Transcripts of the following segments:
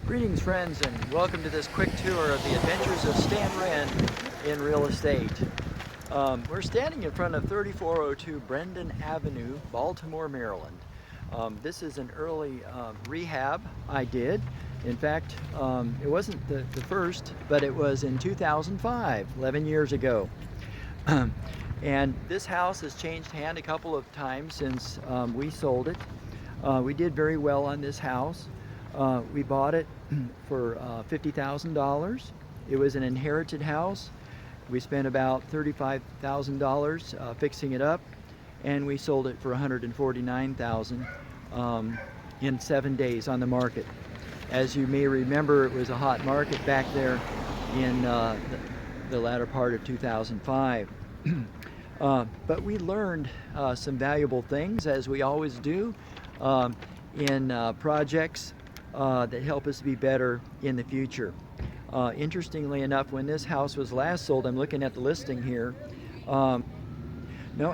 Greetings friends, and welcome to this quick tour of the adventures of Stan Wren in real estate. We're standing in front of 3402 Brendan Avenue, Baltimore, Maryland. This is an early rehab I did. In fact, it wasn't the first, but it was in 2005, 11 years ago. And this house has changed hand a couple of times since we sold it. We did very well on this house. We bought it for $50,000. It was an inherited house. We spent about $35,000 fixing it up, and we sold it for $149,000 in 7 days on the market. As you may remember, it was a hot market back there in the latter part of 2005. But we learned some valuable things, as we always do, in projects that help us be better in the future. Interestingly enough, when this house was last sold, I'm looking at the listing here. No,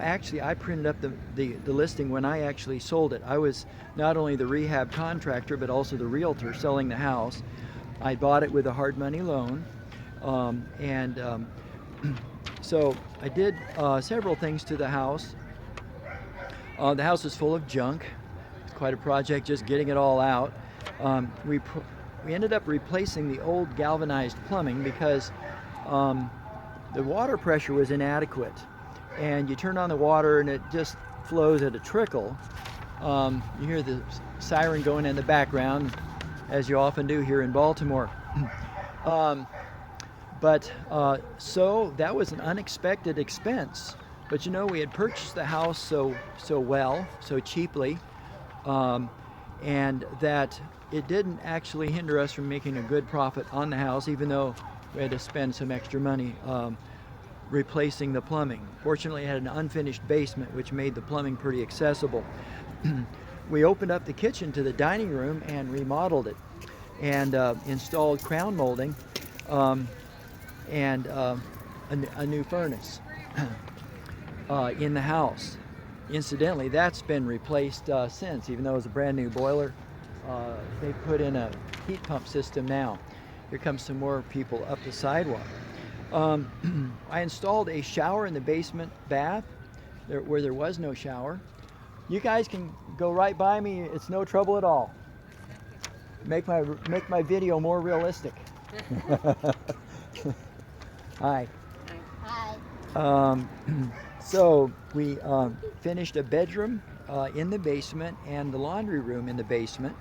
actually, I printed up the listing when I actually sold it. I was not only the rehab contractor, but also the realtor selling the house. I bought it with a hard money loan. So I did several things to the house. The house is full of junk. It's quite a project just getting it all out. We ended up replacing the old galvanized plumbing because the water pressure was inadequate, and you turn on the water and it just flows at a trickle. You hear the siren going in the background, as you often do here in Baltimore. So that was an unexpected expense. But you know, we had purchased the house so well, so cheaply, and that it didn't actually hinder us from making a good profit on the house, even though we had to spend some extra money replacing the plumbing. Fortunately, it had an unfinished basement, which made the plumbing pretty accessible. We opened up the kitchen to the dining room and remodeled it, and installed crown molding and a new furnace in the house. Incidentally, that's been replaced since, even though it was a brand new boiler. They put in a heat pump system now. Here comes some more people up the sidewalk. I installed a shower in the basement bath where there was no shower. You guys can go right by me. It's no trouble at all. Make my video more realistic. Hi. Hi. So we finished a bedroom in the basement and the laundry room in the basement.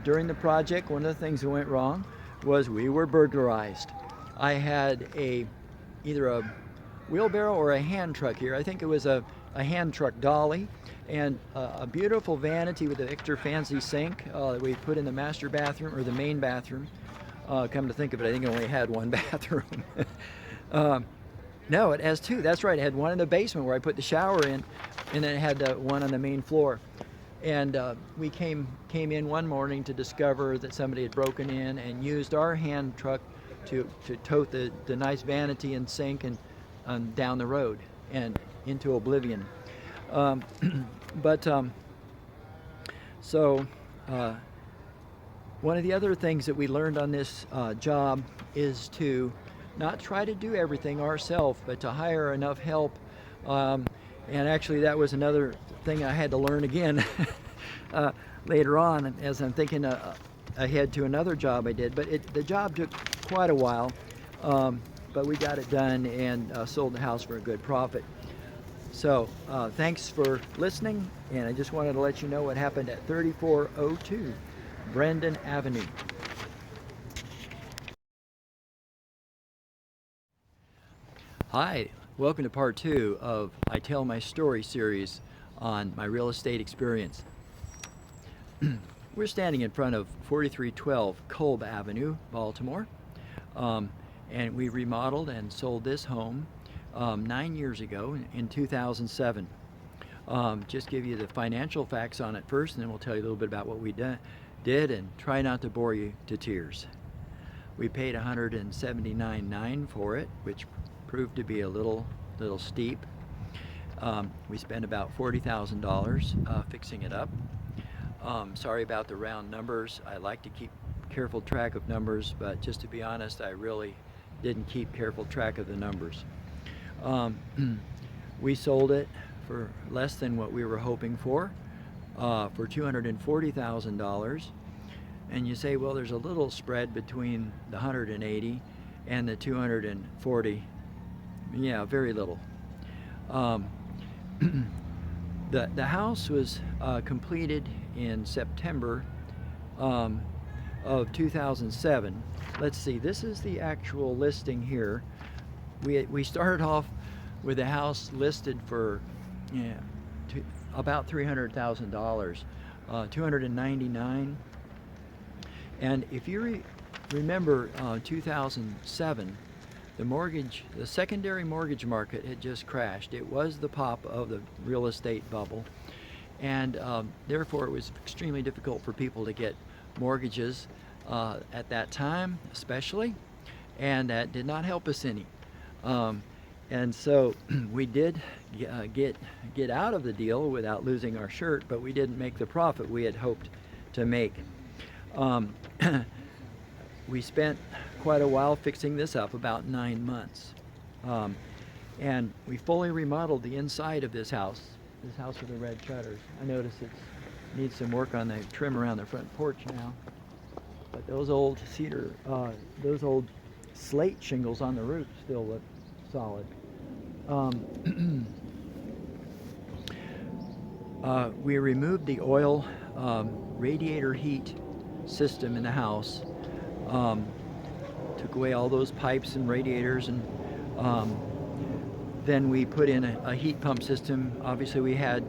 During the project, one of the things that went wrong was we were burglarized. I had either a wheelbarrow or a hand truck here. I think it was a hand truck dolly, and a beautiful vanity with an extra fancy sink that we put in the master bathroom, or the main bathroom. Come to think of it, I think it only had one bathroom. No, it has two. That's right. It had one in the basement where I put the shower in, and then it had one on the main floor. And we came in one morning to discover that somebody had broken in and used our hand truck to tote the nice vanity and sink and down the road and into oblivion. So one of the other things that we learned on this job is to not try to do everything ourselves, but to hire enough help. And actually, that was another thing I had to learn again later on, as I'm thinking ahead to another job I did. But the job took quite a while, but we got it done and sold the house for a good profit. So thanks for listening, and I just wanted to let you know what happened at 3402 Brendan Avenue. Hi, welcome to part 2 of I Tell My Story series on my real estate experience. We're standing in front of 4312 Kolb Avenue, Baltimore, and we remodeled and sold this home 9 years ago in 2007. Just give you the financial facts on it first, and then we'll tell you a little bit about what we did and try not to bore you to tears. We paid $179,900 for it, which proved to be a little steep. We spent about $40,000 fixing it up. Sorry about the round numbers. I like to keep careful track of numbers, but just to be honest, I really didn't keep careful track of the numbers. We sold it for less than what we were hoping for $240,000. And you say, well, there's a little spread between the 180 and the 240. Yeah, very little. The house was completed in September of 2007. Let's see, this is the actual listing here. We started off with the house listed for about $300,000, $299. And if you remember 2007, the secondary mortgage market had just crashed. It was the pop of the real estate bubble, and therefore it was extremely difficult for people to get mortgages at that time, especially, and that did not help us any. And so we did get out of the deal without losing our shirt, but we didn't make the profit we had hoped to make. We spent quite a while fixing this up, about 9 months. And we fully remodeled the inside of this house with the red shutters. I notice it needs some work on the trim around the front porch now. But those old cedar, those old slate shingles on the roof still look solid. We removed the oil radiator heat system in the house. Took away all those pipes and radiators, and then we put in a heat pump system. Obviously we had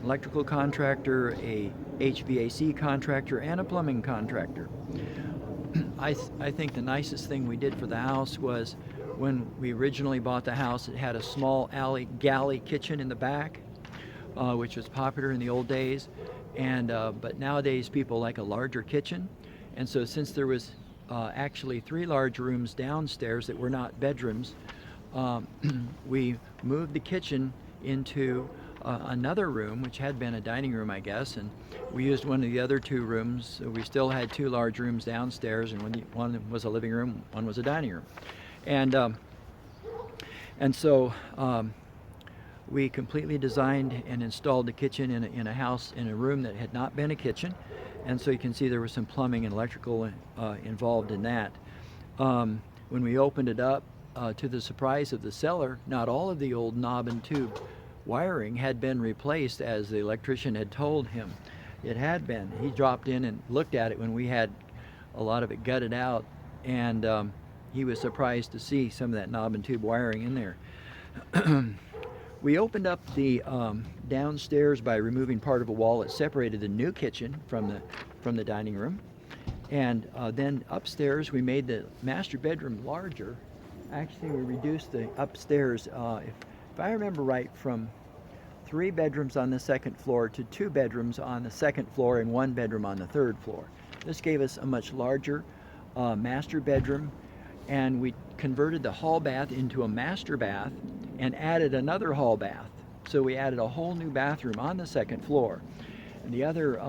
electrical contractor, a HVAC contractor, and a plumbing contractor. I think the nicest thing we did for the house was when we originally bought the house, it had a small galley kitchen in the back, which was popular in the old days, and but nowadays people like a larger kitchen. And so since there was actually 3 large rooms downstairs that were not bedrooms, we moved the kitchen into another room, which had been a dining room, I guess, and we used one of the other 2 rooms. So we still had 2 large rooms downstairs, and one was a living room, one was a dining room. And so we completely designed and installed the kitchen in a house, in a room that had not been a kitchen. And so you can see there was some plumbing and electrical involved in that. When we opened it up, to the surprise of the seller, not all of the old knob and tube wiring had been replaced as the electrician had told him it had been. He dropped in and looked at it when we had a lot of it gutted out, and he was surprised to see some of that knob and tube wiring in there. We opened up the downstairs by removing part of a wall that separated the new kitchen from the dining room, and then upstairs we made the master bedroom larger. Actually, we reduced the upstairs, if I remember right, from 3 bedrooms on the 2nd floor to 2 bedrooms on the 2nd floor and 1 bedroom on the 3rd floor. This gave us a much larger master bedroom, and we converted the hall bath into a master bath and added another hall bath. So we added a whole new bathroom on the 2nd floor. And the other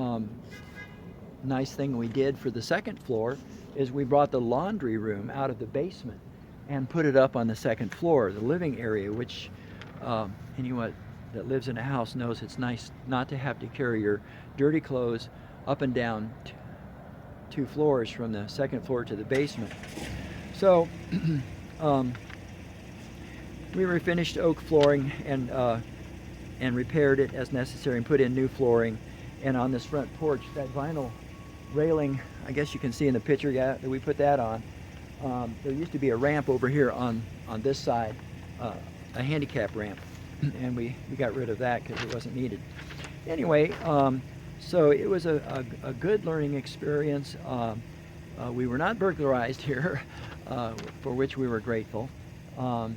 nice thing we did for the 2nd floor is we brought the laundry room out of the basement and put it up on the 2nd floor, the living area, which anyone that lives in a house knows it's nice not to have to carry your dirty clothes up and down 2 floors from the 2nd floor to the basement. So we refinished oak flooring and repaired it as necessary and put in new flooring. And on this front porch, that vinyl railing, I guess you can see in the picture, yeah, that we put that on. There used to be a ramp over here on this side, a handicap ramp, and we got rid of that because it wasn't needed. Anyway, so it was a good learning experience. We were not burglarized here, for which we were grateful. So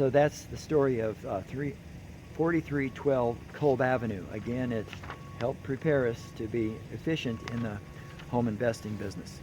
that's the story of 4312 Kolb Avenue. Again, it helped prepare us to be efficient in the home investing business.